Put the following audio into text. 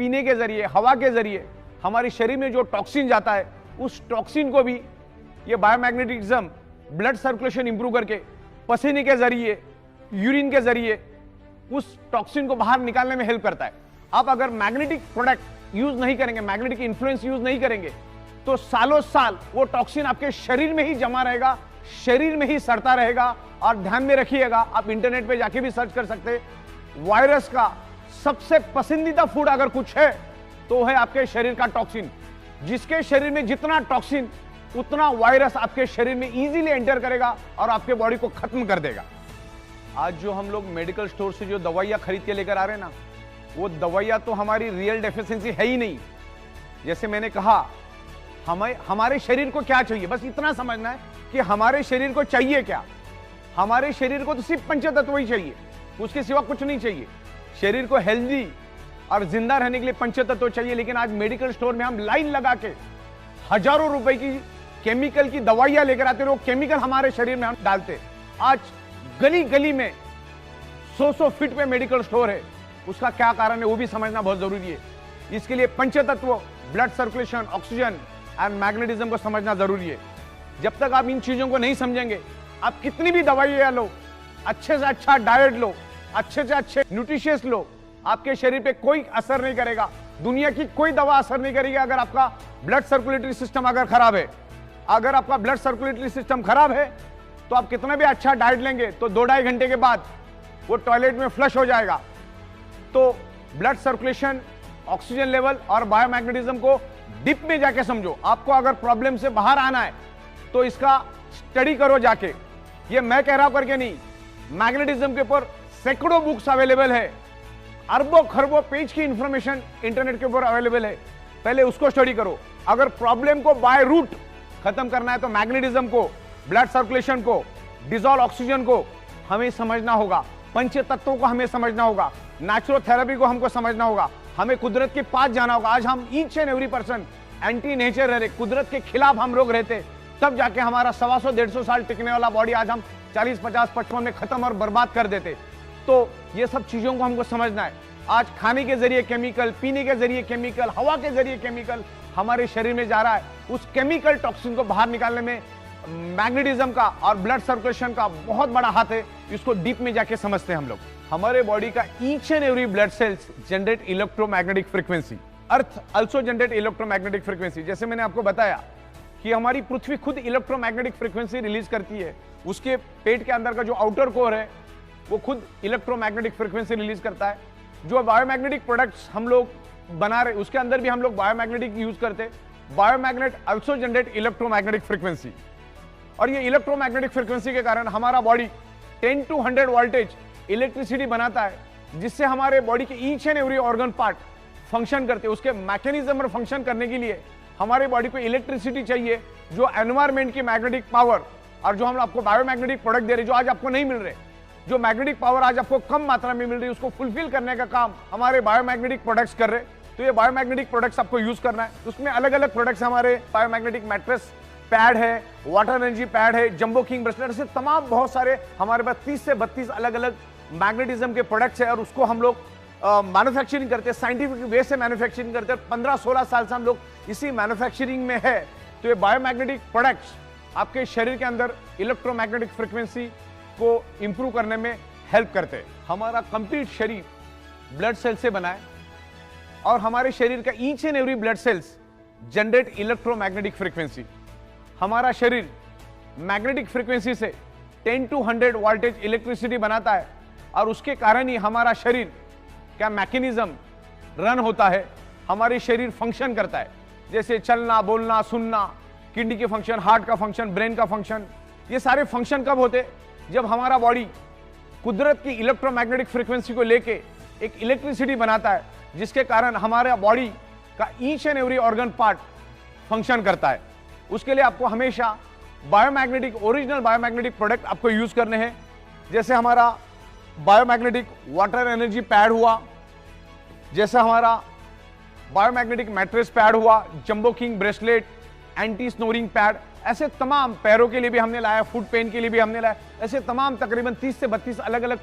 पीने के जरिए, हवा के जरिए हमारे शरीर में जो टॉक्सिन जाता है, उस टॉक्सिन को भी ये बायोमैग्नेटिज्म ब्लड सर्कुलेशन इंप्रूव करके पसीने के जरिए, यूरिन के जरिए उस टॉक्सिन को बाहर निकालने में हेल्प करता है। आप अगर मैग्नेटिक प्रोडक्ट यूज नहीं करेंगे, मैग्नेटिक इन्फ्लुएंस यूज नहीं करेंगे, तो सालों साल वो टॉक्सिन आपके शरीर में ही जमा रहेगा, शरीर में ही सड़ता रहेगा। और ध्यान में रखिएगा, आप इंटरनेट पे जाके भी सर्च कर सकते हैं, वायरस का सबसे पसंदीदा फूड अगर कुछ है तो है आपके शरीर का टॉक्सिन। जिसके शरीर में जितना टॉक्सिन, उतना वायरस आपके शरीर में इजीली एंटर करेगा और आपके बॉडी को खत्म कर देगा। आज जो हम लोग मेडिकल स्टोर से जो दवाइयां खरीद के लेकर आ रहे हैं ना, वो दवाइयां तो हमारी रियल डेफिशिएंसी है ही नहीं। जैसे मैंने कहा, हमारे शरीर को क्या चाहिए, बस इतना समझना है कि हमारे शरीर को चाहिए क्या। हमारे शरीर को तो सिर्फ पंचतत्व ही चाहिए, उसके सिवा कुछ नहीं चाहिए। शरीर को हेल्दी और जिंदा रहने के लिए पंचतत्व चाहिए। लेकिन आज मेडिकल स्टोर में हम लाइन लगा के हजारों रुपए की केमिकल की दवाइयां लेकर आते हैं, वो केमिकल हमारे शरीर में हम डालते। आज गली गली में 100 फीट पे मेडिकल स्टोर है। उसका क्या कारण है वो भी समझना बहुत जरूरी है। इसके लिए पंचतत्व, blood circulation, oxygen and magnetism को समझना जरूरी है। जब तक आप इन चीजों को नहीं समझेंगे, आप कितनी भी दवाइयां लो, अच्छे से अच्छा डाइट लो, अच्छे से अच्छे न्यूट्रिशियस लो, आपके शरीर पे कोई असर नहीं करेगा। दुनिया की कोई दवा असर नहीं करेगी अगर आपका ब्लड सर्कुलेटरी सिस्टम अगर खराब है। अगर आपका ब्लड सर्कुलेटरी सिस्टम खराब है तो आप कितना भी अच्छा डाइट लेंगे तो 2-2.5 घंटे के बाद वो टॉयलेट में फ्लश हो जाएगा। तो ब्लड सर्कुलेशन, ऑक्सीजन लेवल और बायोमैग्नेटिज्म को डीप में जाके समझो। आपको अगर प्रॉब्लम से बाहर आना है तो इसका स्टडी करो जाके। ये मैं कह रहा हूं करके नहीं, मैग्नेटिज्म के ऊपर सैकड़ों बुक्स अवेलेबल है, अरबों खरबों पेज की इंफॉर्मेशन इंटरनेट के ऊपर अवेलेबल है। पहले उसको स्टडी करो। अगर प्रॉब्लम को बाय रूट खत्म करना है तो मैग्नेटिज्म को, ब्लड सर्कुलेशन को, डिजॉल्व ऑक्सीजन को हमें समझना होगा, पंच तत्वों को हमें समझना होगा, नेचुरोथेरेपी को हमको समझना होगा, हमें कुदरत के पास जाना होगा। आज हम each and every person anti nature रह रहे, कुदरत के खिलाफ हम लोग रहते, तब जाके हमारा 125-150 साल टिकने वाला बॉडी आज हम 40-50-55 में खत्म और बर्बाद कर देते। तो ये सब चीजों को हमको समझना है। आज खाने के जरिए केमिकल, पीने के जरिए केमिकल, हवा के जरिए केमिकल हमारे शरीर में जा रहा है। उस केमिकल टॉक्सिन को बाहर निकालने में मैग्नेटिज्म का और ब्लड सर्कुलेशन का बहुत बड़ा हाथ है। इसको डीप में जाके समझते हैं हम लोग। हमारे बॉडी का each and every blood cells generate electromagnetic frequency, earth also generate electromagnetic frequency. जैसे मैंने आपको बताया कि हमारी पृथ्वी खुद इलेक्ट्रोमैग्नेटिक फ्रीक्वेंसी रिलीज करती है। उसके पेट के अंदर का जो आउटर कोर है वो खुद इलेक्ट्रोमैग्नेटिक फ्रीक्वेंसी रिलीज करता है। जो बायोमैग्नेटिक प्रोडक्ट्स हम लोग बना रहे उसके अंदर भी हम लोग बायोमैग्नेटिक यूज करते हैं। बायोमैग्नेट आल्सो जनरेट इलेक्ट्रोमैग्नेटिक फ्रीक्वेंसी, और ये इलेक्ट्रोमैग्नेटिक फ्रीक्वेंसी के कारण हमारा बॉडी 10 to 100 वोल्टेज इलेक्ट्रिसिटी बनाता है, जिससे हमारे बॉडी के each and every organ part function करते हैं। उसके मैकेनिज्म में फंक्शन करने के लिए हमारे बॉडी को इलेक्ट्रिसिटी चाहिए, जो एनवायरमेंट की मैग्नेटिक पावर और जो हम आपको बायोमैग्नेटिक प्रोडक्ट दे रहे, जो आज आपको नहीं मिल रहे, जो मैग्नेटिक पावर आज आपको कम मात्रा में मिल रही है, उसको फुलफिल करने का काम हमारे बायोमैग्नेटिक प्रोडक्ट्स कर रहे। तो ये बायोमैग्नेटिक प्रोडक्ट्स आपको यूज करना है। उसमें अलग अलग प्रोडक्ट्स हमारे बायोमैग्नेटिक मैट्रेस पैड है, वाटर एनर्जी पैड है, जंबो किंग ब्रेसलेट, ऐसे तमाम बहुत सारे हमारे पास 30 से 32 अलग अलग मैग्नेटिज्म के प्रोडक्ट्स है। और उसको हम लोग मैन्युफैक्चरिंग करते हैं, साइंटिफिक वे से मैन्युफैक्चरिंग करते हैं। 15-16 साल से हम लोग इसी मैन्युफैक्चरिंग में है। तो ये बायोमैग्नेटिक प्रोडक्ट्स आपके शरीर के अंदर इलेक्ट्रोमैग्नेटिक फ्रीक्वेंसी को इंप्रूव करने में हेल्प करते हैं। हमारा कंप्लीट शरीर ब्लड सेल से बना है और हमारे शरीर का each and every blood cells generate electromagnetic frequency. हमारा शरीर मैग्नेटिक फ्रीक्वेंसी से 10 to 100 वोल्टेज इलेक्ट्रिसिटी बनाता है, और उसके कारण ही हमारा शरीर का मैकेनिज्म रन होता है, हमारे शरीर फंक्शन करता है। जैसे चलना, बोलना, सुनना, किडनी के फंक्शन, हार्ट का फंक्शन, ब्रेन का फंक्शन, ये सारे फंक्शन कब होते? जब हमारा बॉडी कुदरत की इलेक्ट्रोमैग्नेटिक फ्रीक्वेंसी को लेके एक इलेक्ट्रिसिटी बनाता है, जिसके कारण हमारे बॉडी का each and every organ part function करता है। उसके लिए आपको हमेशा बायोमैग्नेटिक, ओरिजिनल बायोमैग्नेटिक प्रोडक्ट आपको यूज करने हैं। जैसे हमारा बायोमैग्नेटिक वाटर एनर्जी पैड हुआ, जैसे हमारा बायोमैग्नेटिक मैट्रेस पैड हुआ, jumbo king bracelet, anti snoring pad, ऐसे तमाम, पैरों के लिए भी हमने लाया, फुट पेन के लिए भी हमने लाया, ऐसे तमाम तकरीबन 30 से 32 अलग अलग